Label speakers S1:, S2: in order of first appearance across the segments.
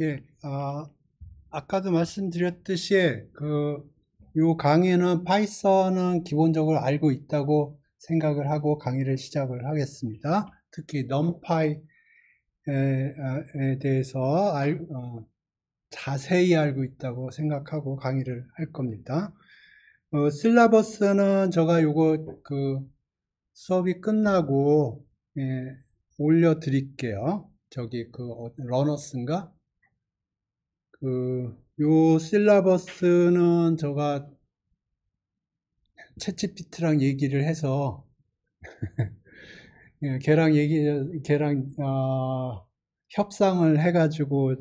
S1: 예, 아까도 말씀드렸듯이, 요 강의는 파이썬은 기본적으로 알고 있다고 생각을 하고 강의를 시작을 하겠습니다. 특히 numpy에 대해서 자세히 알고 있다고 생각하고 강의를 할 겁니다. 실라버스는 제가 요거 수업이 끝나고 올려드릴게요. 저기 러너스인가? 요 실라버스는 제가 챗GPT랑 얘기를 해서 걔랑 협상을 해가지고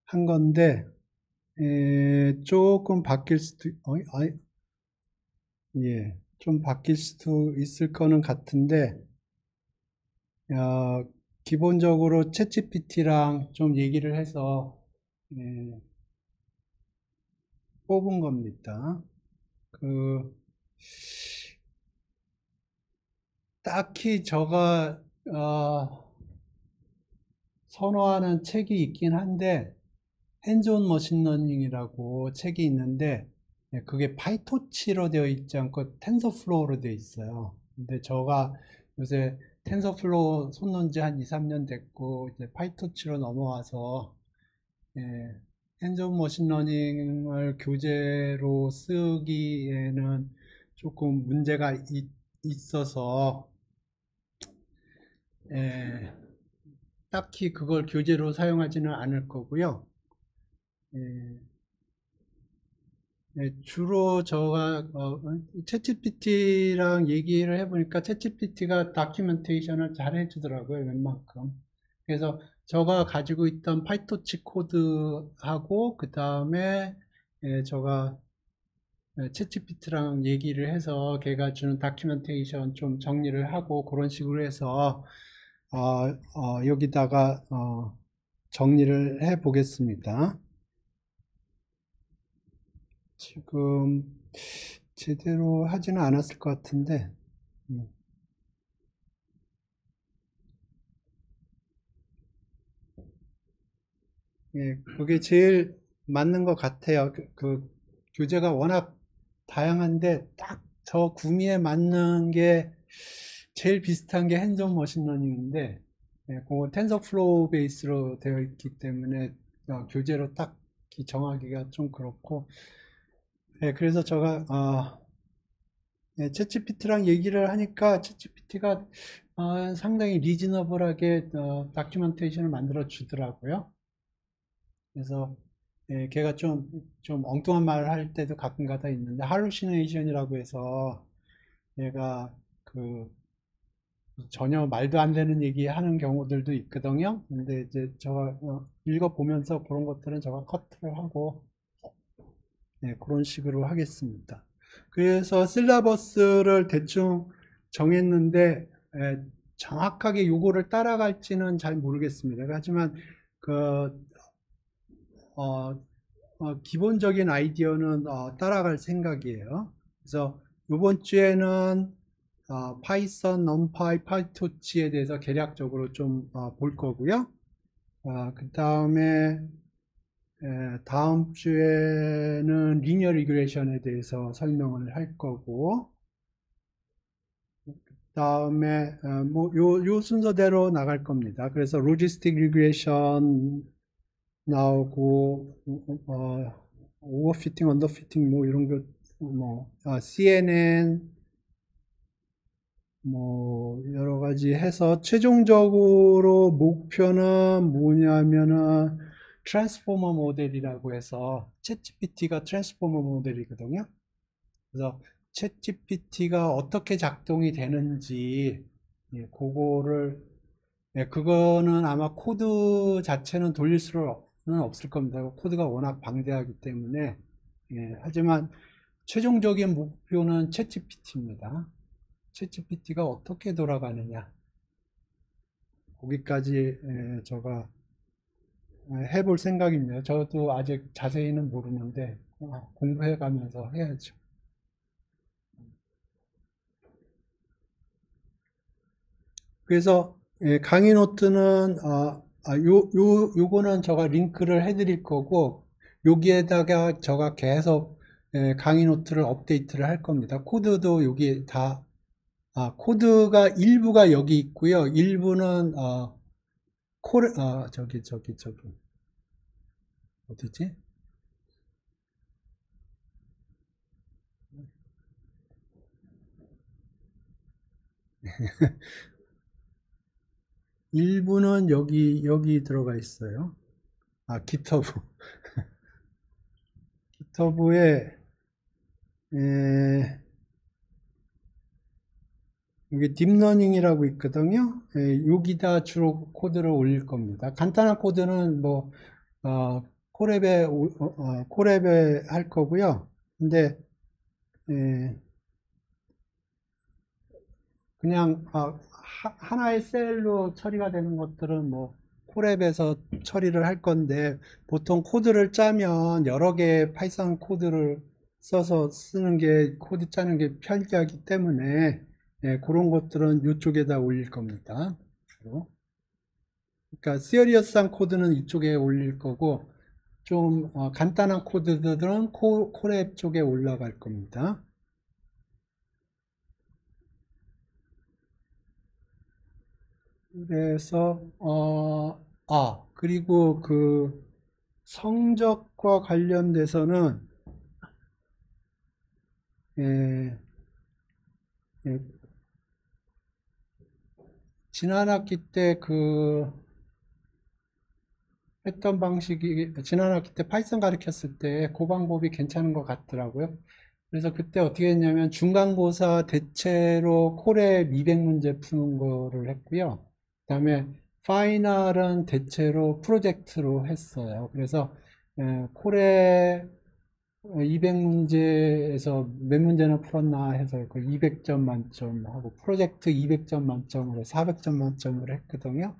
S1: 한 건데 조금 바뀔 수도 예, 좀 바뀔 수도 있을 거는 같은데 기본적으로 챗GPT랑 좀 얘기를 해서 예, 뽑은 겁니다. 딱히 제가 선호하는 책이 있긴 한데 핸즈온 머신러닝이라고 책이 있는데 그게 파이토치로 되어 있지 않고 텐서플로우로 되어 있어요. 근데 제가 요새 텐서플로우 손 놓은 지 한 2, 3년 됐고 이제 파이토치로 넘어와서 핸즈온 머신러닝을 교재로 쓰기에는 조금 문제가 있어서 예, 딱히 그걸 교재로 사용하지는 않을 거고요. 예, 주로 제가 챗GPT랑 얘기를 해보니까 챗GPT가 다큐멘테이션을 잘 해주더라고요, 웬만큼. 그래서 제가 가지고 있던 파이토치 코드하고 그 다음에 제가 챗GPT랑 얘기를 해서 걔가 주는 다큐멘테이션 좀 정리를 하고 그런 식으로 해서 여기다가 정리를 해 보겠습니다. 지금 제대로 하지는 않았을 것 같은데, 음, 예, 그게 제일 맞는 것 같아요. 교재가 워낙 다양한데 딱 저 구미에 맞는 게 제일 비슷한 게 핸즈온 머신러닝인데, 그거 텐서플로우 베이스로 되어 있기 때문에 교재로 딱 정하기가 좀 그렇고, 그래서 제가 챗GPT랑 얘기를 하니까 챗GPT가 상당히 리즈너블하게 다큐멘테이션을 만들어 주더라고요. 그래서 걔가 좀 엉뚱한 말을 할 때도 가끔가다 있는데 할루시네이션이라고 해서 얘가 전혀 말도 안 되는 얘기 하는 경우들도 있거든요. 근데 이제 제가 읽어보면서 그런 것들은 제가 커트를 하고 그런 식으로 하겠습니다. 그래서 실라버스를 대충 정했는데 정확하게 요거를 따라갈지는 잘 모르겠습니다. 하지만 그 어, 기본적인 아이디어는 따라갈 생각이에요. 그래서 이번 주에는 파이썬, 넘파이, 파이토치에 대해서 개략적으로 좀 볼 거고요. 그 다음에 다음 주에는 리니어 리그레이션에 대해서 설명을 할 거고, 다음에 요 순서대로 나갈 겁니다. 그래서 로지스틱 리그레이션 나오고 오버피팅, 언더피팅 뭐 이런 CNN 뭐 여러 가지 해서 최종적으로 목표는 뭐냐면은 트랜스포머 모델이라고 해서 챗GPT가 트랜스포머 모델이거든요. 그래서 챗GPT가 어떻게 작동이 되는지 그거를 그거는 아마 코드 자체는 돌릴 수는 없을 겁니다. 코드가 워낙 방대하기 때문에 하지만 최종적인 목표는 챗GPT입니다. 챗GPT가 어떻게 돌아가느냐 거기까지 제가 해볼 생각입니다. 저도 아직 자세히는 모르는데 공부해 가면서 해야죠. 그래서 강의 노트는 요거는 제가 링크를 해드릴 거고, 여기에다가 제가 계속 강의 노트를 업데이트를 할 겁니다. 코드도 여기 다, 코드가 일부가 여기 있고요. 일부는, 저기, 어디지? 일부는 여기 들어가 있어요. GitHub. GitHub에, 여기 딥러닝이라고 있거든요. 여기다 주로 코드를 올릴 겁니다. 간단한 코드는 뭐, 콜앱에 할 거고요. 근데, 그냥, 하나의 셀로 처리가 되는 것들은 뭐, 콜앱에서 처리를 할 건데, 보통 코드를 짜면 여러 개의 파이썬 코드를 써서 쓰는 게, 코드 짜는 게 편리하기 때문에, 그런 것들은 이쪽에다 올릴 겁니다. 그러니까, 시리어스한 코드는 이쪽에 올릴 거고, 좀, 간단한 코드들은 콜앱 쪽에 올라갈 겁니다. 그래서 그리고 그 성적과 관련돼서는 예, 예, 지난 학기 때 그 했던 방식이 지난 학기 때 파이썬 가르쳤을 때 그 방법이 괜찮은 것 같더라고요. 그래서 그때 어떻게 했냐면 중간고사 대체로 콜에 200문제 푸는 거를 했고요. 그다음에 파이널은 대체로 프로젝트로 했어요. 그래서 콜에 200문제에서 몇 문제나 풀었나 해서 그 200점 만점하고 프로젝트 200점 만점으로 400점 만점으로 했거든요.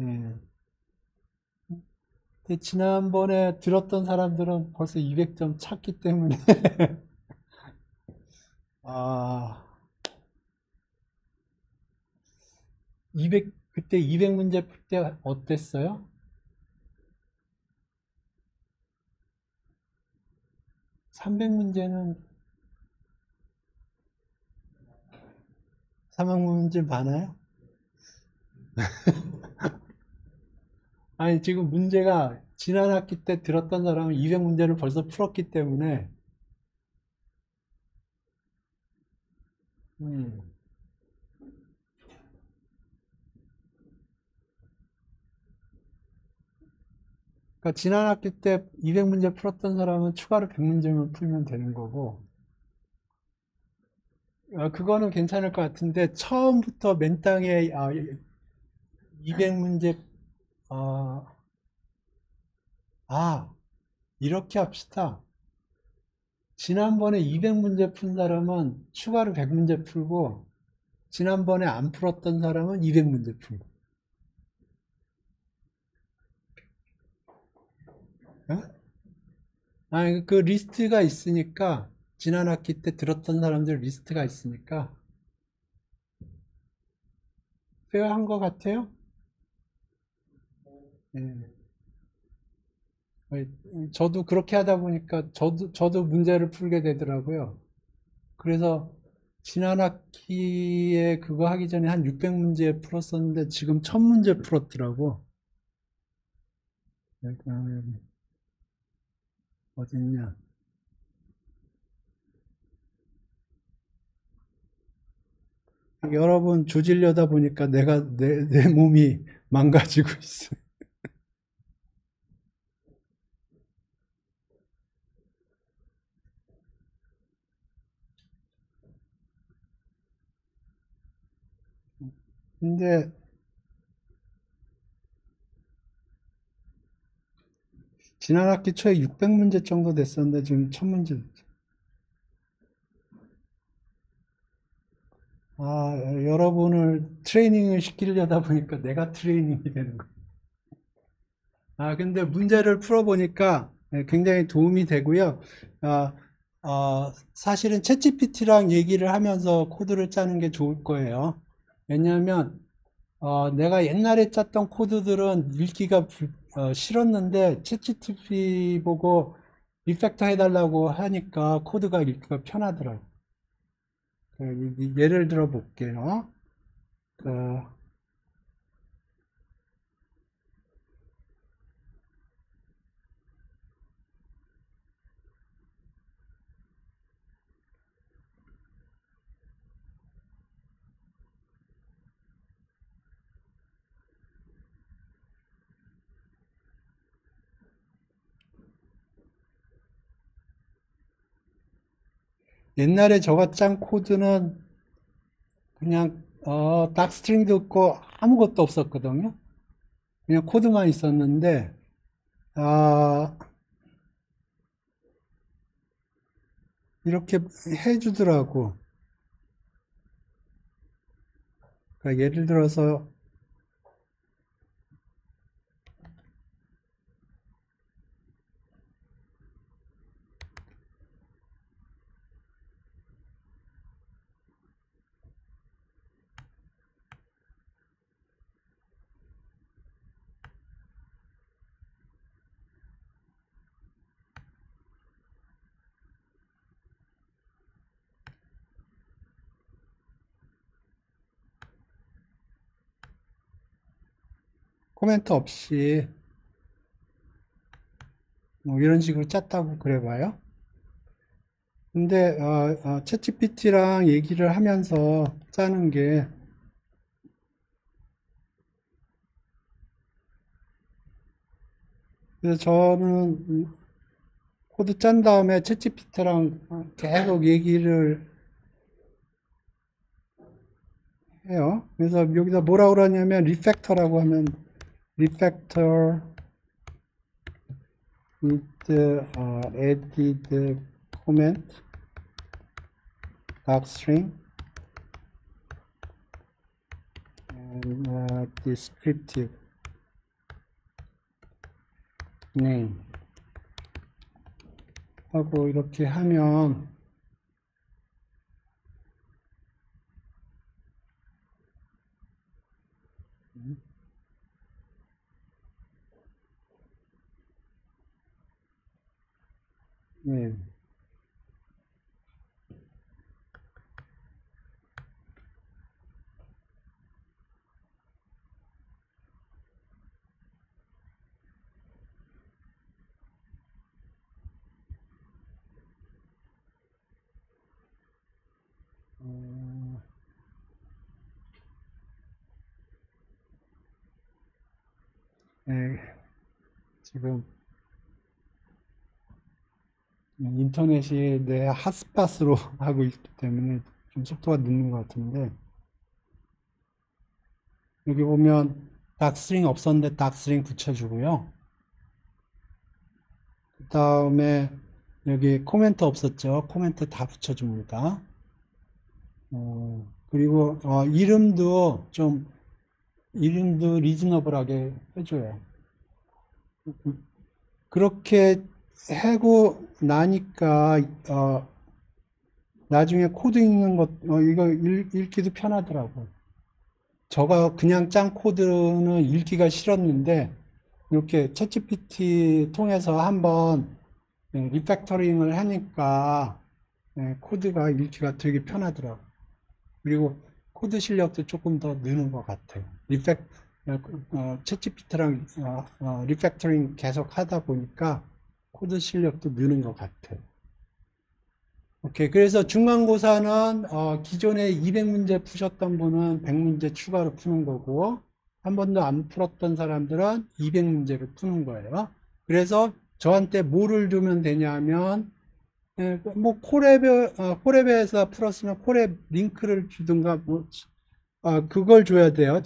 S1: 예. 근데 지난번에 들었던 사람들은 벌써 200점 찼기 때문에 아, 그때 200문제 풀 때 어땠어요? 300문제는 300문제 많아요? 아니, 지금 문제가 지난 학기 때 들었던 사람은 200문제를 벌써 풀었기 때문에, 음, 그러니까 지난 학기 때 200문제 풀었던 사람은 추가로 100문제만 풀면 되는 거고, 그거는 괜찮을 것 같은데, 처음부터 맨 땅에 200문제, 이렇게 합시다. 지난번에 200문제 푼 사람은 추가로 100문제 풀고, 지난번에 안 풀었던 사람은 200문제 풀고. 어? 아니, 그 리스트가 있으니까, 지난 학기 때 들었던 사람들 리스트가 있으니까, 페어한 것 같아요? 예. 저도 그렇게 하다 보니까, 저도 문제를 풀게 되더라고요. 그래서, 지난 학기에 그거 하기 전에 한 600문제 풀었었는데, 지금 1000문제 풀었더라고. 여기, 어딨냐. 여러 번 조질려다 보니까 내 몸이 망가지고 있어. 근데 지난 학기 초에 600문제 정도 됐었는데 지금 1000문제. 여러분을 트레이닝을 시키려다 보니까 내가 트레이닝이 되는 거예요. 근데 문제를 풀어보니까 굉장히 도움이 되고요. 사실은 챗GPT랑 얘기를 하면서 코드를 짜는 게 좋을 거예요. 왜냐하면 내가 옛날에 짰던 코드들은 읽기가 싫었는데 챗GPT 보고 리팩터 해달라고 하니까 코드가 읽기가 편하더라고요. 예를 들어 볼게요. 그, 옛날에 저가 짠 코드는 그냥 닥스트링도 없고 아무것도 없었거든요. 그냥 코드만 있었는데 아, 이렇게 해주더라고. 그러니까 예를 들어서 코멘트 없이 뭐 이런 식으로 짰다고 그래봐요. 근데 챗GPT랑 얘기를 하면서 짜는 게 그래서 저는 코드 짠 다음에 챗GPT랑 계속 얘기를 해요. 그래서 여기다 뭐라고 그러냐면 리팩터라고 하면 리팩터 with added comment docstring and descriptive name 하고 이렇게 하면 네. 네, 지금 인터넷이 내 핫스팟으로 하고 있기 때문에 좀 속도가 늦는 것 같은데 여기 보면 닥스링 없었는데 닥스링 붙여주고요. 그 다음에 여기 코멘트 없었죠. 코멘트 다 붙여줍니다. 그리고 이름도 리즈너블하게 해줘요. 그렇게 하고 나니까 나중에 코드 읽는 이거 읽기도 편하더라고. 저가 그냥 짠 코드는 읽기가 싫었는데 이렇게 챗GPT 통해서 한번 리팩터링을 하니까 코드가 읽기가 되게 편하더라고. 그리고 코드 실력도 조금 더 느는 것 같아요. 챗GPT랑 리팩터링 계속 하다 보니까 코드 실력도 느는 것 같아요. 오케이. 그래서 중간고사는 기존에 200문제 푸셨던 분은 100문제 추가로 푸는 거고 한 번도 안 풀었던 사람들은 200문제를 푸는 거예요. 그래서 저한테 뭐를 주면 되냐면 뭐 콜앱에서 풀었으면 콜앱 링크를 주든가 뭐 그걸 줘야 돼요.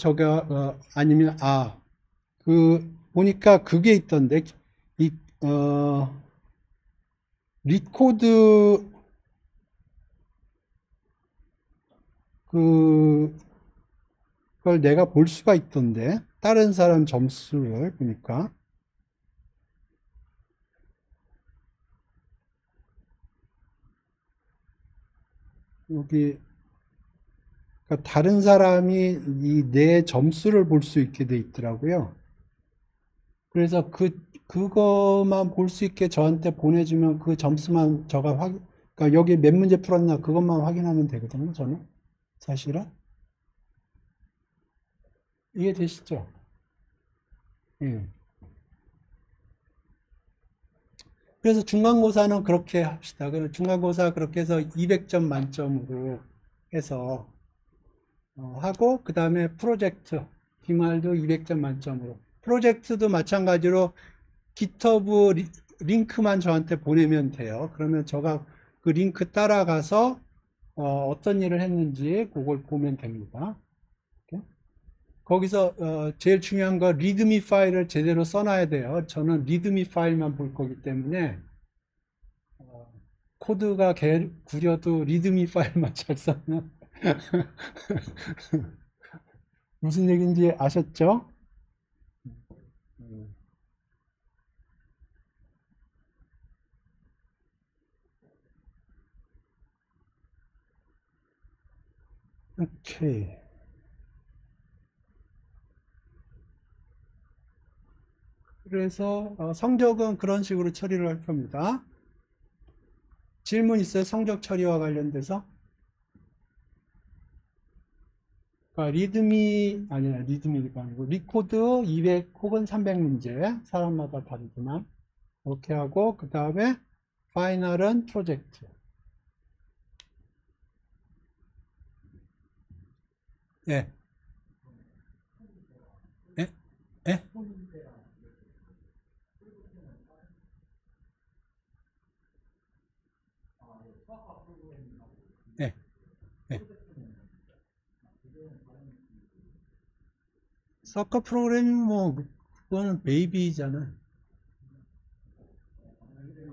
S1: 아니면 보니까 그게 있던데 이 리코드 그걸 내가 볼 수가 있던데 다른 사람 점수를 보니까 여기 그러니까 다른 사람이 이 내 점수를 볼 수 있게 돼 있더라고요. 그래서 그거만 볼 수 있게 저한테 보내주면 그 점수만 그러니까 여기 몇 문제 풀었나 그것만 확인하면 되거든요, 저는. 사실은. 이해되시죠? 예. 그래서 중간고사는 그렇게 합시다. 중간고사 그렇게 해서 200점 만점으로 해서 하고 그 다음에 프로젝트 기말도 200점 만점으로 프로젝트도 마찬가지로 GitHub 링크만 저한테 보내면 돼요. 그러면 제가 그 링크 따라가서 어떤 일을 했는지 그걸 보면 됩니다. 이렇게. 거기서 제일 중요한 거 리드미 파일을 제대로 써놔야 돼요. 저는 리드미 파일만 볼 거기 때문에 코드가 구려도 리드미 파일만 잘 써면 무슨 얘기인지 아셨죠? 오케이. 그래서 성적은 그런 식으로 처리를 할 겁니다. 질문 있어요? 성적 처리와 관련돼서? 그러니까 리드미가 아니고 리코드 200 혹은 300문제 사람마다 다르지만 이렇게 하고 그 다음에 파이널은 프로젝트. 예, 예, 예, 예, 예. 서커 프로그래밍 뭐 그거는 베이비잖아.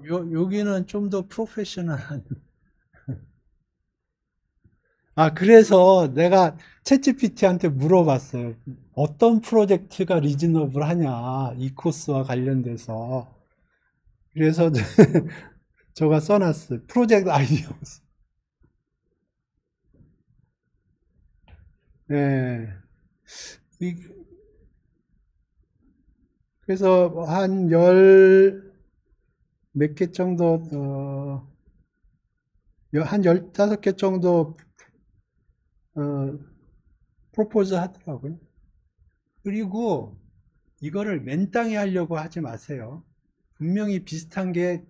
S1: 여기는 좀 더 프로페셔널한. 아, 그래서 내가 챗GPT한테 물어봤어요. 어떤 프로젝트가 리즈너블 하냐, 이 코스와 관련돼서. 그래서 제가 써놨어요. 프로젝트 아이디어. 예. 이- 그래서 한 몇 개 정도, 한 15개 정도, 어, 프로포즈 하더라고요. 그리고 이거를 맨땅에 하려고 하지 마세요. 분명히 비슷한 게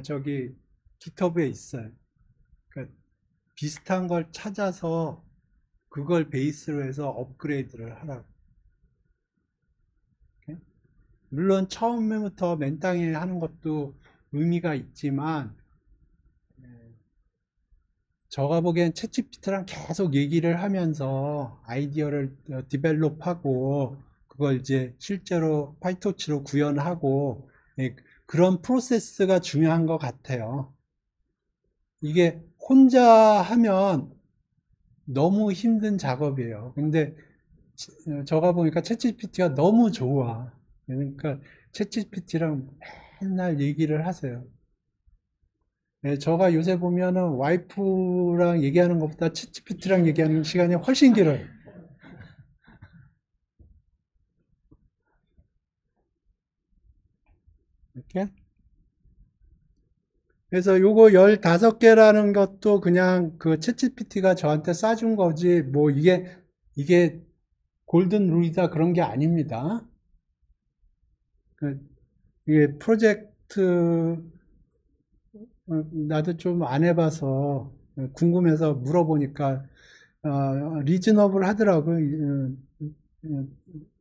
S1: 저기, 깃허브에 있어요. 그러니까 비슷한 걸 찾아서 그걸 베이스로 해서 업그레이드를 하라고. 이렇게. 물론 처음부터 맨땅에 하는 것도 의미가 있지만, 제가 보기엔 챗GPT랑 계속 얘기를 하면서 아이디어를 디벨롭하고 그걸 이제 실제로 파이토치로 구현하고 예, 그런 프로세스가 중요한 것 같아요. 이게 혼자 하면 너무 힘든 작업이에요. 근데 제가 보니까 챗GPT가 너무 좋아. 그러니까 챗GPT랑 맨날 얘기를 하세요. 네, 제가 요새 보면은 와이프랑 얘기하는 것보다 챗GPT랑 얘기하는 시간이 훨씬 길어요. 이렇게. 그래서 요거 15개라는 것도 그냥 그 챗GPT가 저한테 쏴준 거지, 뭐 이게 골든 룰이다 그런 게 아닙니다. 그 이게 프로젝트, 나도 좀 안 해봐서 궁금해서 물어보니까, 리즈너블 하더라고요.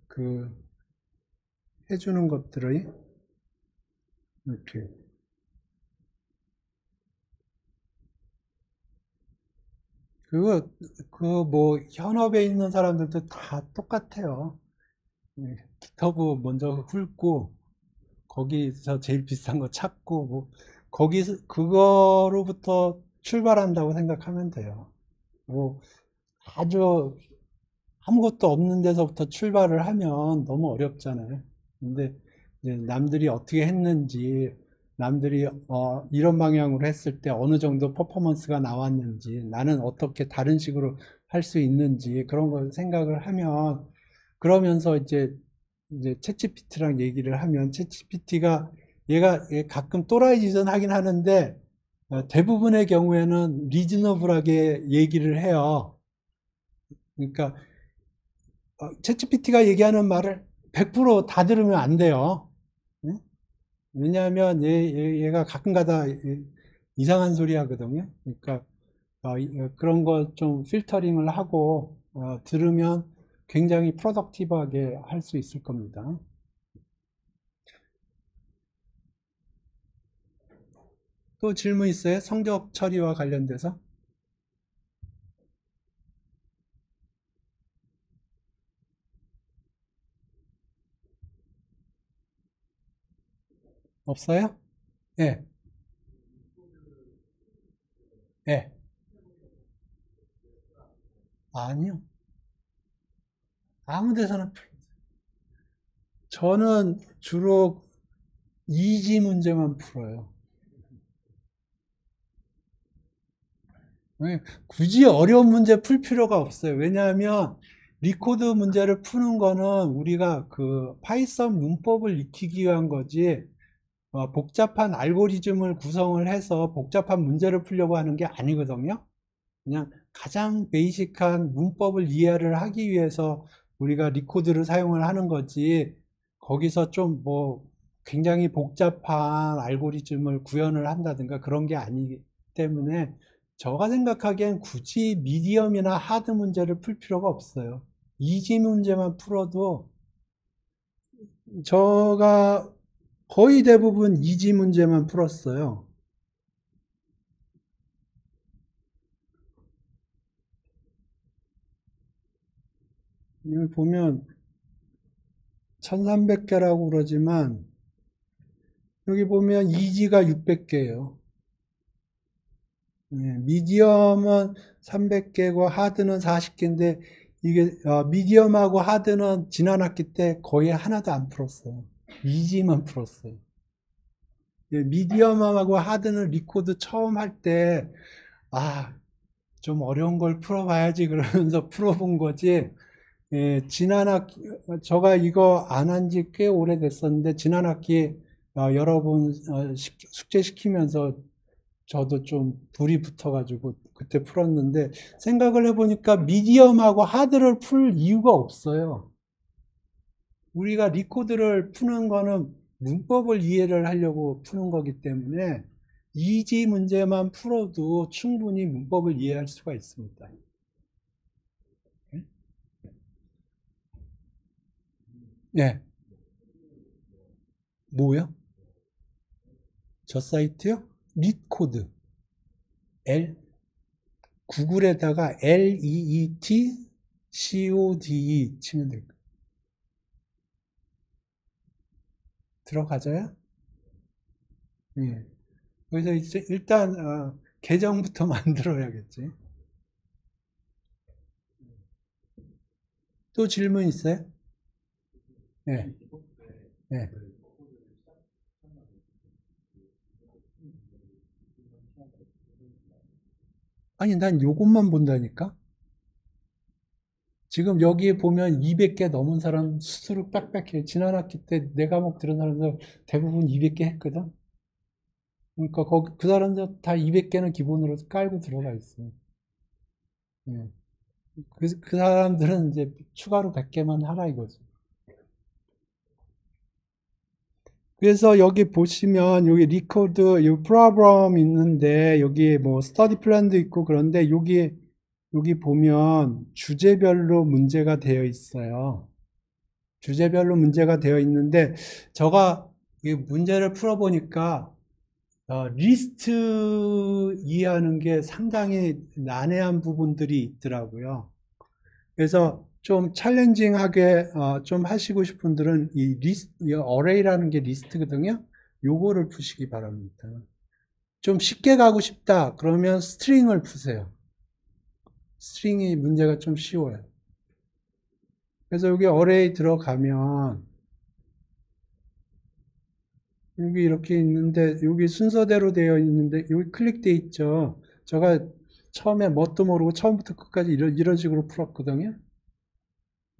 S1: 그, 해주는 것들이. 이렇게. 그거, 뭐, 현업에 있는 사람들도 다 똑같아요. 깃허브 먼저 훑고, 거기서 제일 비싼 거 찾고, 뭐, 그거로부터 출발한다고 생각하면 돼요. 뭐, 아주 아무것도 없는 데서부터 출발을 하면 너무 어렵잖아요. 근데 이제 남들이 어떻게 했는지, 남들이 이런 방향으로 했을 때 어느 정도 퍼포먼스가 나왔는지, 나는 어떻게 다른 식으로 할 수 있는지 그런 걸 생각을 하면, 그러면서 이제 챗GPT랑 얘기를 하면 챗GPT가 얘 가끔 또라이 짓은 하긴 하는데 대부분의 경우에는 리즈너블하게 얘기를 해요. 그러니까 챗GPT가 얘기하는 말을 100%다 들으면 안 돼요. 응? 왜냐하면 얘가 가끔가다 이상한 소리 하거든요. 그러니까 그런 거 좀 필터링을 하고 들으면 굉장히 프로덕티브하게 할 수 있을 겁니다. 또 질문 있어요? 성적 처리와 관련돼서? 없어요? 예, 예. 아니요. 아무 데서나. 저는 주로 이지 문제만 풀어요. 굳이 어려운 문제 풀 필요가 없어요. 왜냐하면 리코드 문제를 푸는 거는 우리가 그 파이썬 문법을 익히기 위한 거지, 복잡한 알고리즘을 구성을 해서 복잡한 문제를 풀려고 하는 게 아니거든요. 그냥 가장 베이직한 문법을 이해를 하기 위해서 우리가 리코드를 사용을 하는 거지, 거기서 좀 뭐 굉장히 복잡한 알고리즘을 구현을 한다든가 그런 게 아니기 때문에 제가 생각하기엔 굳이 미디엄이나 하드 문제를 풀 필요가 없어요. 이지 문제만 풀어도, 제가 거의 대부분 이지 문제만 풀었어요. 여기 보면 1300개라고 그러지만 여기 보면 이지가 600개예요. 미디엄은 300개고 하드는 40개인데 이게 미디엄하고 하드는 지난 학기 때 거의 하나도 안 풀었어요. 이지만 풀었어요. 미디엄하고 하드는 리코드 처음 할 때, 아, 좀 어려운 걸 풀어봐야지 그러면서 풀어본 거지. 지난 학기, 제가 이거 안 한 지 꽤 오래됐었는데, 지난 학기 여러 번 숙제 시키면서 저도 좀 불이 붙어가지고 그때 풀었는데, 생각을 해보니까 미디엄하고 하드를 풀 이유가 없어요. 우리가 리코드를 푸는 거는 문법을 이해를 하려고 푸는 거기 때문에 이지 문제만 풀어도 충분히 문법을 이해할 수가 있습니다. 예, 뭐요? 저 사이트요? 리코드. L, 구글에다가 LEET CODE 치면 될 거예요. 들어가져요? 예. 그래서 이제 일단 계정부터 만들어야겠지. 또 질문 있어요? 예. 예. 아니, 난 요것만 본다니까? 지금 여기에 보면 200개 넘은 사람 수두룩 빽빽해. 지난 학기 때 내 과목 들은 사람들 대부분 200개 했거든? 그러니까 그 사람들 다 200개는 기본으로 깔고 들어가 있어. 예. 그 사람들은 이제 추가로 100개만 하라 이거지. 그래서 여기 보시면 여기 리코드, 이 프로그램 있는데 여기 뭐 스터디 플랜도 있고 그런데 여기 보면 주제별로 문제가 되어 있어요. 주제별로 문제가 되어 있는데 제가 이 문제를 풀어보니까 리스트 이해하는 게 상당히 난해한 부분들이 있더라고요. 그래서 좀 챌린징하게 좀 하시고 싶은 분들은 이 어레이라는 게 리스트거든요. 요거를 푸시기 바랍니다. 좀 쉽게 가고 싶다 그러면 스트링을 푸세요. 스트링이 문제가 좀 쉬워요. 그래서 여기 어레이 들어가면 여기 이렇게 있는데, 여기 순서대로 되어 있는데, 여기 클릭돼 있죠. 제가 처음에 뭣도 모르고 처음부터 끝까지 이런 식으로 풀었거든요.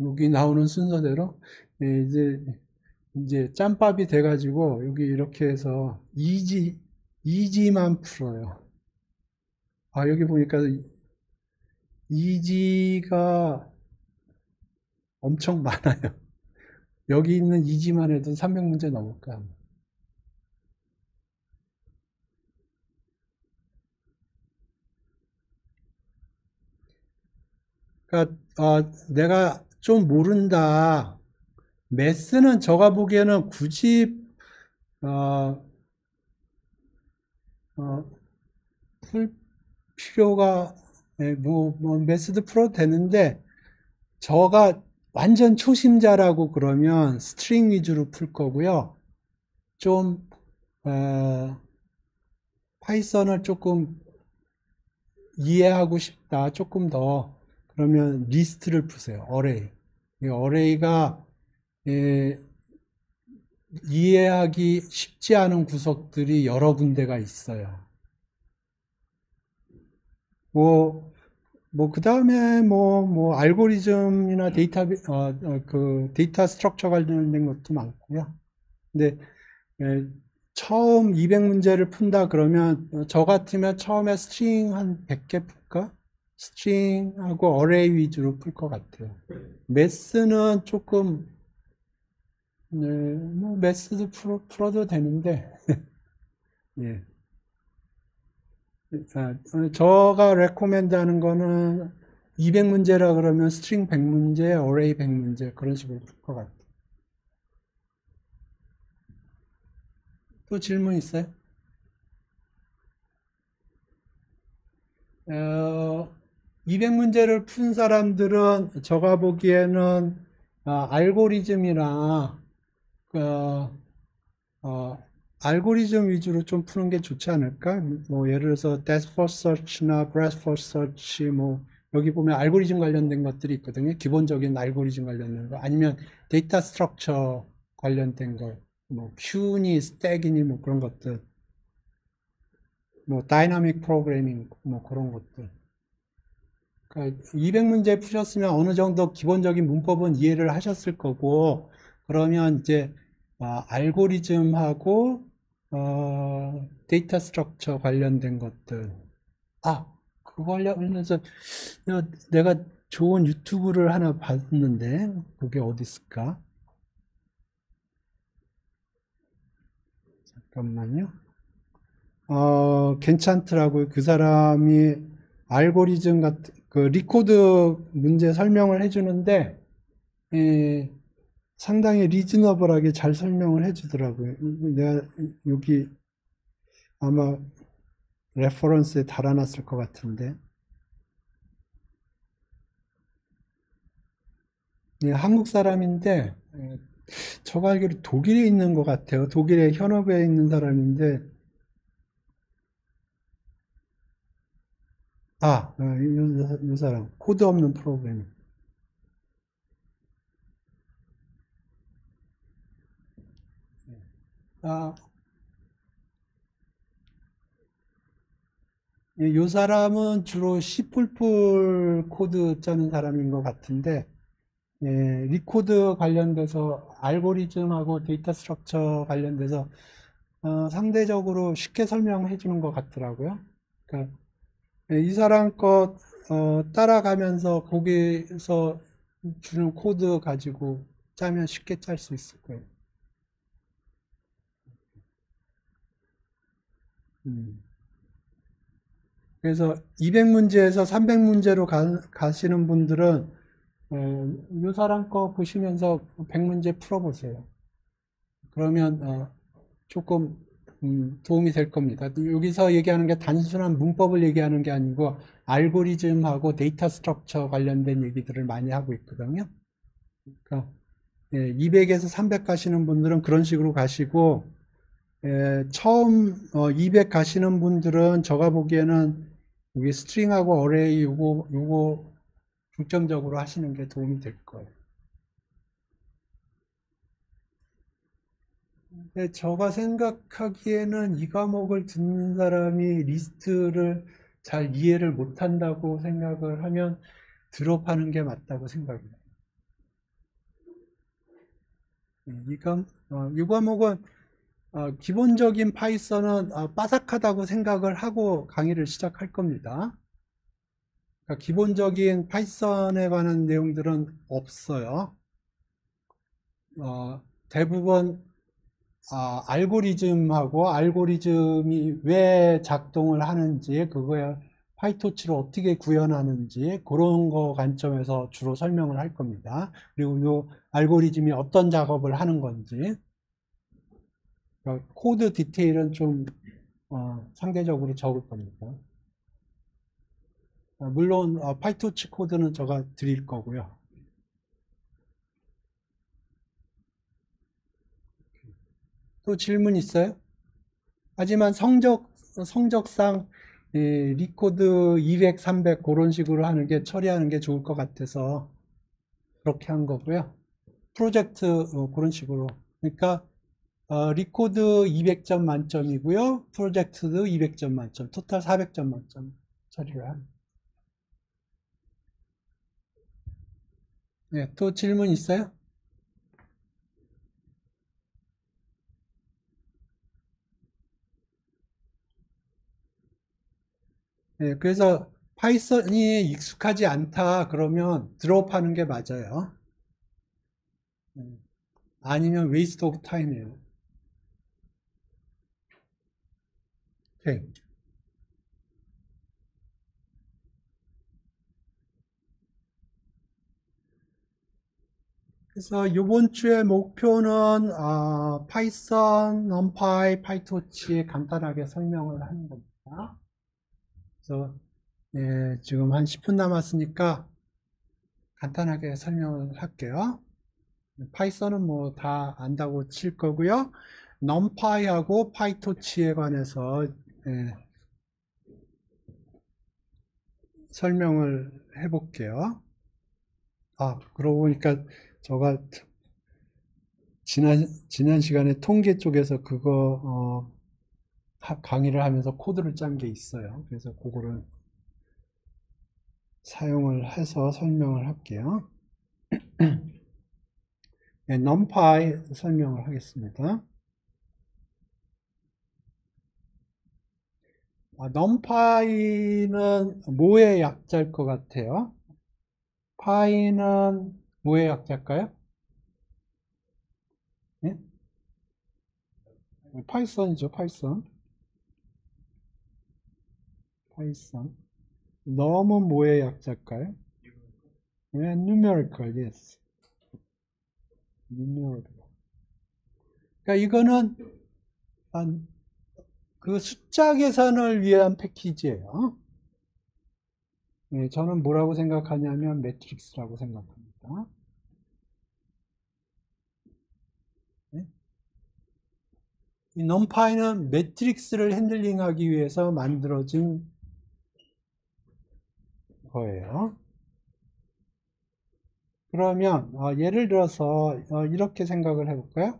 S1: 여기 나오는 순서대로. 예, 이제 짬밥이 돼가지고, 여기 이렇게 해서 이지만 풀어요. 아, 여기 보니까 이지가 엄청 많아요. 여기 있는 이지만 해도 300문제 넘을까. 그러니까 내가 좀 모른다. 매스는 제가 보기에는 굳이 어, 어, 풀 필요가 뭐 매스도 풀어도 되는데 저가 완전 초심자라고 그러면 스트링 위주로 풀 거고요. 좀 파이썬을 조금 이해하고 싶다. 조금 더 그러면 리스트를 푸세요. 어레이. 이 어레이가 이해하기 쉽지 않은 구석들이 여러 군데가 있어요. 그 다음에 알고리즘이나 데이터 스트럭처 관련된 것도 많고요. 근데, 처음 200문제를 푼다 그러면, 저 같으면 처음에 스트링 한 100개 풀까? 스트링하고 어레이 위주로 풀 것 같아요. 매스는 조금, 매스도 풀어도 되는데, 예. 저가 레코멘드 하는 거는 200문제라 그러면 스트링 100문제, 어레이 100문제 그런 식으로 풀 것 같아요. 또 질문 있어요? 200문제를 푼 사람들은 제가 보기에는 알고리즘이나 어, 어, 알고리즘 위주로 좀 푸는 게 좋지 않을까? 뭐 예를 들어서 depth first search나 breadth first search 뭐 여기 보면 알고리즘 관련된 것들이 있거든요. 기본적인 알고리즘 관련된 거 아니면 데이터 스트럭처 관련된 거, 뭐 큐니, 스택이니 뭐 그런 것들, 뭐 다이나믹 프로그래밍 뭐 그런 것들. 그러니까 200문제 푸셨으면 어느 정도 기본적인 문법은 이해를 하셨을 거고, 그러면 이제 알고리즘하고 데이터 스트럭처 관련된 것들. 그거 관련해서 내가 좋은 유튜브를 하나 봤는데 그게 어디 있을까? 잠깐만요. 괜찮더라고요. 그 사람이 알고리즘 같은 그 리코드 문제 설명을 해주는데 예, 상당히 리즈너블하게 잘 설명을 해주더라고요. 내가 여기 아마 레퍼런스에 달아놨을 것 같은데 예, 한국 사람인데 저가 알기로 독일에 있는 것 같아요. 독일의 현업에 있는 사람인데 이 사람 코드 없는 프로그래밍. 아, 이 사람은 주로 C++ 코드 짜는 사람인 것 같은데, 리코드 관련돼서 알고리즘하고 데이터 스트럭처 관련돼서 상대적으로 쉽게 설명해 주는 것 같더라고요. 그러니까 이 사람 것 따라가면서 거기서 주는 코드 가지고 짜면 쉽게 짤 수 있을 거예요. 음. 그래서 200문제에서 300문제로 가시는 분들은 이 사람 거 보시면서 100문제 풀어보세요. 그러면 조금 도움이 될 겁니다. 여기서 얘기하는 게 단순한 문법을 얘기하는 게 아니고 알고리즘하고 데이터 스트럭처 관련된 얘기들을 많이 하고 있거든요. 그러니까 200에서 300 가시는 분들은 그런 식으로 가시고 처음 200 가시는 분들은 제가 보기에는 여기 스트링하고 어레이 요거 중점적으로 하시는 게 도움이 될 거예요. 네, 제가 생각하기에는 이 과목을 듣는 사람이 리스트를 잘 이해를 못한다고 생각을 하면 드롭하는 게 맞다고 생각해요. 이 과목은 기본적인 파이썬은 빠삭하다고 생각을 하고 강의를 시작할 겁니다. 그러니까 기본적인 파이썬에 관한 내용들은 없어요. 대부분 알고리즘하고 알고리즘이 왜 작동을 하는지, 그거에 파이토치를 어떻게 구현하는지 그런 거 관점에서 주로 설명을 할 겁니다. 그리고 이 알고리즘이 어떤 작업을 하는 건지, 그러니까 코드 디테일은 좀 상대적으로 적을 겁니다. 물론 파이토치 코드는 제가 드릴 거고요. 또 질문 있어요? 하지만 성적상 리코드 200, 300 그런 식으로 하는 게 처리하는 게 좋을 것 같아서 그렇게 한 거고요. 프로젝트 그런 식으로. 그러니까 리코드 200점 만점이고요. 프로젝트도 200점 만점, 토탈 400점 만점 처리를 한. 네, 또 질문 있어요? 네, 그래서 파이썬이 익숙하지 않다 그러면 드롭하는 게 맞아요. 아니면 웨이스트 오브 타임이에요. 오케이. 그래서 이번 주의 목표는 파이썬, 넘파이, 파이토치 간단하게 설명을 하는 겁니다. 그래서 지금 한 10분 남았으니까 간단하게 설명을 할게요. 파이썬은 뭐 다 안다고 칠 거고요. 넘파이하고 파이토치에 관해서 설명을 해볼게요. 그러고 보니까 제가 지난 시간에 통계 쪽에서 그거 강의를 하면서 코드를 짠 게 있어요. 그래서 그거를 사용을 해서 설명을 할게요. 네, numpy 설명을 하겠습니다. numpy는 뭐의 약자일 것 같아요? py는 뭐의 약자일까요? 네? 파이썬이죠, 파이썬. 파이썬. 넘은 뭐의 약자일까요? 네, numerical, yes. numerical. 그러니까 이거는 그 숫자 계산을 위한 패키지예요. 네, 저는 뭐라고 생각하냐면 매트릭스라고 생각합니다. 네? 이 numpy는 매트릭스를 핸들링하기 위해서 만들어진 거예요. 그러면 예를 들어서 이렇게 생각을 해볼까요?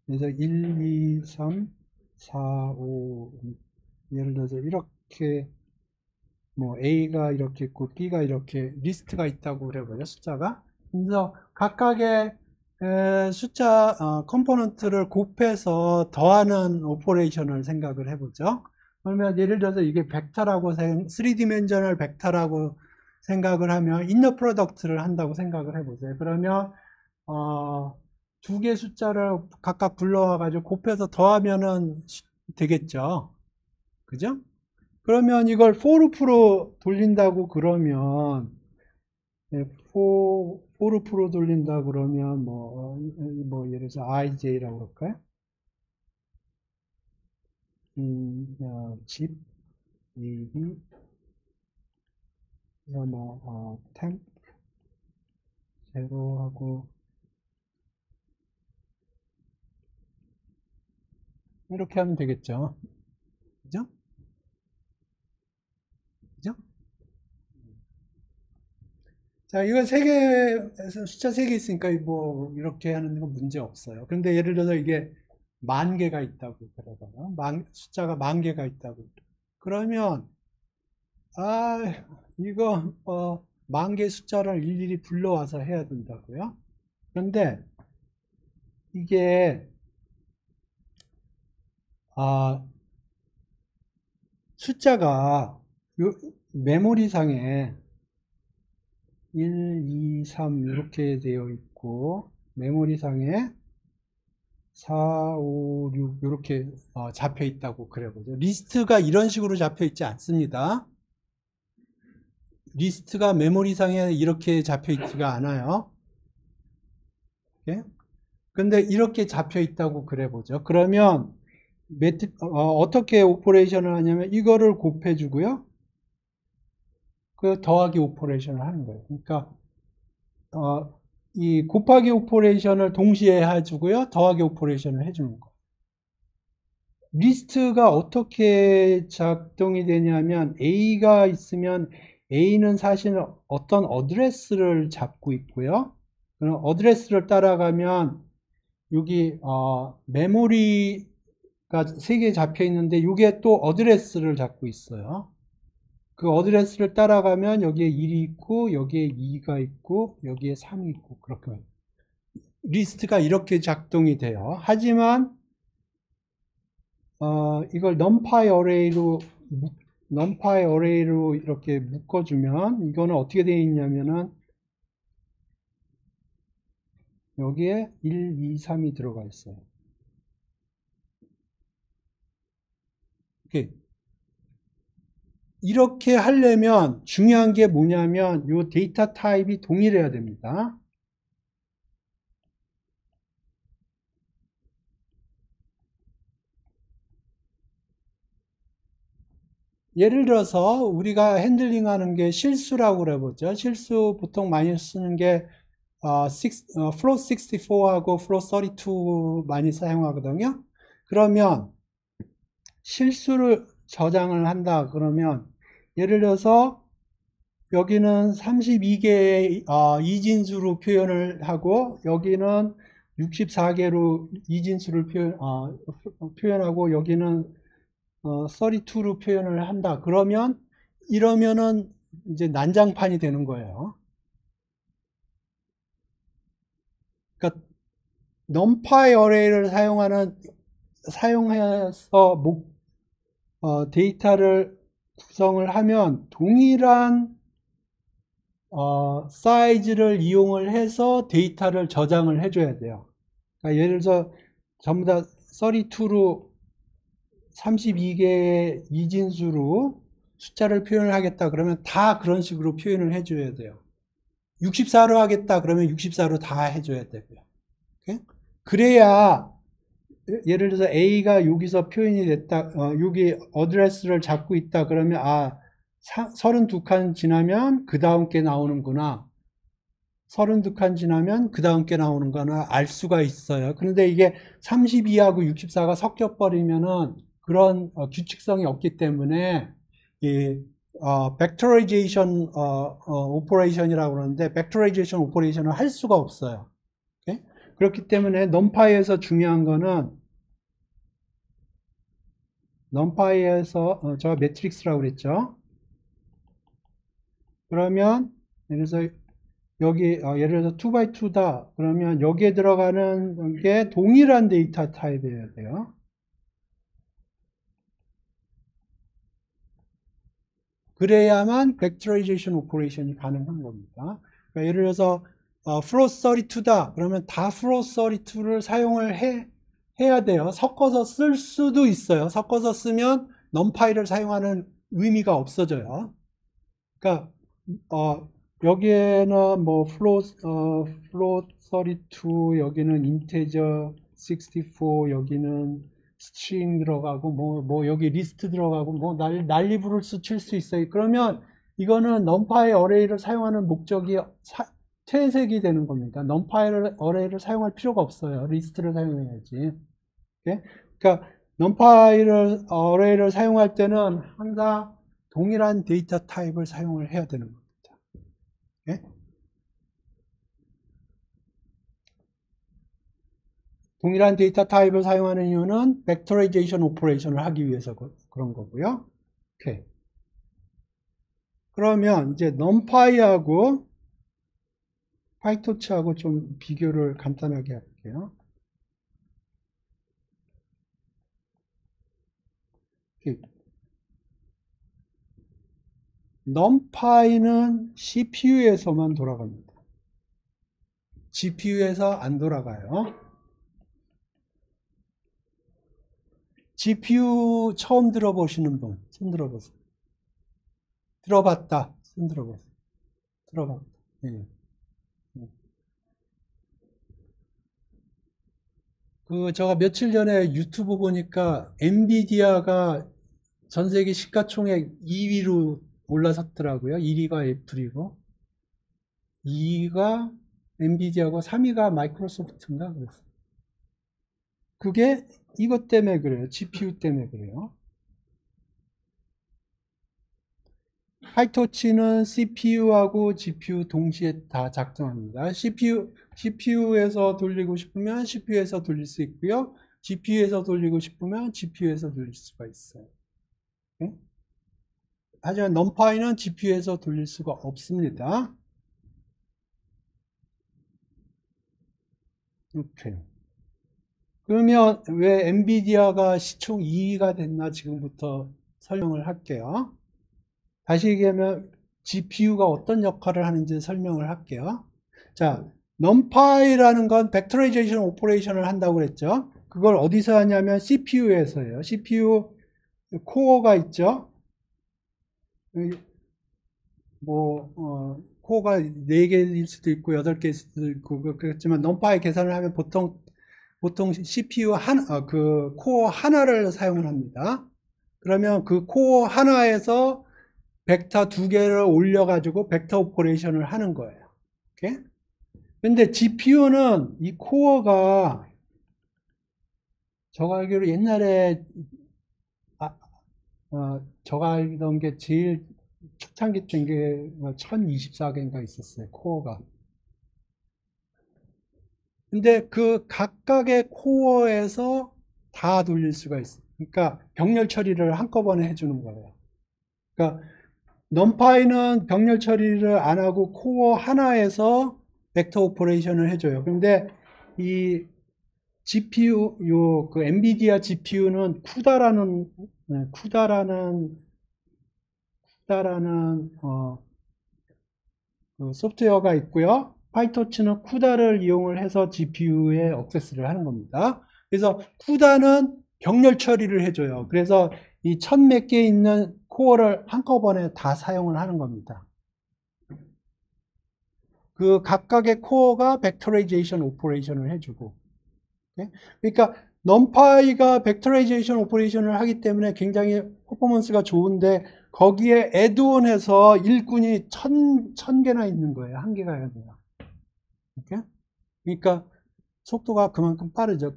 S1: 그래서 1, 2, 3, 4, 5 예를 들어서 이렇게 뭐 A가 이렇게 있고 B가 이렇게 리스트가 있다고 그래봐요. 숫자가. 그래서 각각의 숫자 컴포넌트를 곱해서 더하는 오퍼레이션을 생각을 해보죠. 그러면 예를 들어서 이게 벡터라고 3디멘셔널 벡터라고 생각을 하면 인너 프로덕트를 한다고 생각을 해보세요. 그러면 두 개 숫자를 각각 불러와 가지고 곱해서 더하면은 되겠죠. 그죠? 그러면 이걸 for로프로 돌린다고 그러면 for로프로 돌린다 그러면 뭐 예를 들어서 ij라고 그럴까요? 집 얘기 그래서 temp 제로하고 이렇게 하면 되겠죠. 그죠? 그죠? 자, 이거 세 개, 숫자 세 개 있으니까 뭐, 이렇게 하는 건 문제 없어요. 근데 예를 들어서 이게 10,000개가 있다고 그러거나, 숫자가 10,000개가 있다고. 그러면, 아, 이거, 10,000개 숫자를 일일이 불러와서 해야 된다고요? 그런데 이게, 아, 숫자가 메모리상에 1, 2, 3 이렇게 되어 있고 메모리상에 4, 5, 6 이렇게 잡혀 있다고 그래보죠. 리스트가 이런 식으로 잡혀 있지 않습니다. 리스트가 메모리상에 이렇게 잡혀 있지가 않아요. 근데 이렇게 잡혀 있다고 그래보죠. 그러면 어떻게 오퍼레이션을 하냐면 이거를 곱해주고요. 그 더하기 오퍼레이션을 하는 거예요. 그러니까 이 곱하기 오퍼레이션을 동시에 해주고요. 더하기 오퍼레이션을 해주는 거예요. 리스트가 어떻게 작동이 되냐면 A가 있으면 A는 사실 어떤 어드레스를 잡고 있고요. 그럼 어드레스를 따라가면 여기 메모리가 3개 잡혀 있는데 이게 또 어드레스를 잡고 있어요. 그 어드레스를 따라가면 여기에 1이 있고 여기에 2가 있고 여기에 3이 있고 그렇게 리스트가 이렇게 작동이 돼요. 하지만 이걸 numpy array로 이렇게 묶어주면 이거는 어떻게 되어 있냐면은 여기에 1, 2, 3이 들어가 있어요. 이렇게 하려면 중요한 게 뭐냐면 이 데이터 타입이 동일해야 됩니다. 예를 들어서 우리가 핸들링 하는 게 실수라고 그래보죠. 실수 보통 많이 쓰는 게 float 64하고 float 32 많이 사용하거든요. 그러면 실수를 저장을 한다 그러면 예를 들어서 여기는 32개의 이진수로 표현을 하고 여기는 64개로 이진수를 표현하고 여기는 32로 표현을 한다. 그러면 이러면은 이제 난장판이 되는 거예요. 그러니까 numpy array를 사용해서 데이터를 구성을 하면 동일한 사이즈를 이용을 해서 데이터를 저장을 해줘야 돼요. 그러니까 예를 들어서 전부 다 32로 32개의 이진수로 숫자를 표현을 하겠다 그러면 다 그런 식으로 표현을 해줘야 돼요. 64로 하겠다 그러면 64로 다 해줘야 되고요. 그래야 예를 들어서 A가 여기서 표현이 됐다, 여기 어드레스를 잡고 있다 그러면 32칸 지나면 그 다음 게 나오는구나. 32칸 지나면 그 다음 게 나오는구나 알 수가 있어요. 그런데 이게 32하고 64가 섞여버리면은 그런 규칙성이 없기 때문에 이 벡터라이제이션 오퍼레이션이라고 그러는데 벡터라이제이션 오퍼레이션을 할 수가 없어요. 그렇기 때문에 numpy에서 중요한 거는 numpy에서 제가 매트릭스라고 그랬죠. 그러면 예를 들어서 여기 예를 들어서 2x2다 그러면 여기에 들어가는 게 동일한 데이터 타입이어야 돼요. 그래야만 벡터라이제이션 오퍼레이션이 가능한 겁니다. 그러니까 예를 들어서 float 32다 그러면 다 float 32를 사용을 해야 돼요. 섞어서 쓸 수도 있어요. 섞어서 쓰면 numpy를 사용하는 의미가 없어져요. 그러니까 여기에는 뭐 float 32 여기는 integer 64 여기는 string 들어가고 뭐 여기 리스트 들어가고 뭐 난리 부를 칠 수 있어요. 그러면 이거는 numpy array를 사용하는 목적이 퇴색이 되는 겁니다. numpy array를 사용할 필요가 없어요. 리스트를 사용해야지. 그러니까 numpy array를 사용할 때는 항상 동일한 데이터 타입을 사용을 해야 되는 겁니다. 동일한 데이터 타입을 사용하는 이유는 벡터라이제이션 오퍼레이션을 하기 위해서 그런 거고요. 오케이. 그러면 이제 numpy하고 파이토치하고 좀 비교를 간단하게 할게요. numpy는 CPU에서만 돌아갑니다. GPU에서 안 돌아가요. GPU 처음 들어보시는 분, 손 들어보세요. 들어봤다. 손 들어보세요. 들어봤다. 네. 제가 며칠 전에 유튜브 보니까 엔비디아가 전 세계 시가총액 2위로 올라섰더라고요. 1위가 애플이고, 2위가 엔비디아고, 3위가 마이크로소프트인가 그랬어요. 그게 이것 때문에 그래요. GPU 때문에 그래요. 파이토치는 CPU하고 GPU 동시에 다 작동합니다. CPU에서 돌리고 싶으면 CPU에서 돌릴 수 있고요. GPU에서 돌리고 싶으면 GPU에서 돌릴 수가 있어요. 네? 하지만 numpy는 GPU에서 돌릴 수가 없습니다. 이렇게. 그러면 왜 엔비디아가 시총 2위가 됐나 지금부터 설명을 할게요. 다시 얘기하면 GPU가 어떤 역할을 하는지 설명을 할게요. 자, numpy라는 건 벡터라이제이션 오퍼레이션을 한다고 그랬죠. 그걸 어디서 하냐면 CPU에서요. CPU 코어가 있죠. 코어가 4개일 수도 있고 8개일 수도 있고 그렇지만 numpy 계산을 하면 보통 CPU 코어 하나를 사용을 합니다. 그러면 그 코어 하나에서 벡터 2개를 올려가지고 벡터 오퍼레이션을 하는 거예요. 오케이? 근데 GPU는 이 코어가 제가 알기로 옛날에 제가 알던 게 제일 초창기 때인 게 1024개인가 있었어요. 코어가. 근데 그 각각의 코어에서 다 돌릴 수가 있어요. 그러니까 병렬 처리를 한꺼번에 해주는 거예요. 그러니까 numpy는 병렬 처리를 안 하고 코어 하나에서 벡터 오퍼레이션을 해줘요. 그런데 이 GPU, 그 엔비디아 GPU는 쿠다라는 그 소프트웨어가 있고요. 파이토치는 쿠다를 이용을 해서 GPU에 액세스를 하는 겁니다. 그래서 쿠다는 병렬 처리를 해줘요. 그래서 이 1000몇 개 있는 코어를 한꺼번에 다 사용을 하는 겁니다. 그 각각의 코어가 벡터라이제이션 오퍼레이션을 해주고. 그러니까 numpy가 벡터라이제이션 오퍼레이션을 하기 때문에 굉장히 퍼포먼스가 좋은데 거기에 애드온해서 일꾼이 1000개나 있는 거예요. 한 개가 아니라. 그러니까 속도가 그만큼 빠르죠.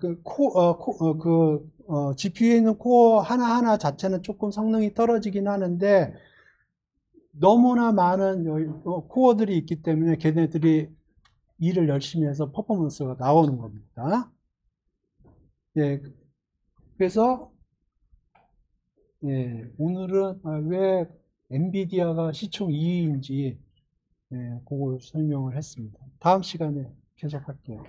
S1: GPU에 있는 코어 하나하나 자체는 조금 성능이 떨어지긴 하는데 너무나 많은 코어들이 있기 때문에 걔네들이 일을 열심히 해서 퍼포먼스가 나오는 겁니다. 예, 그래서 예, 오늘은 왜 엔비디아가 시총 2위인지 그걸 설명을 했습니다. 다음 시간에 계속할게요.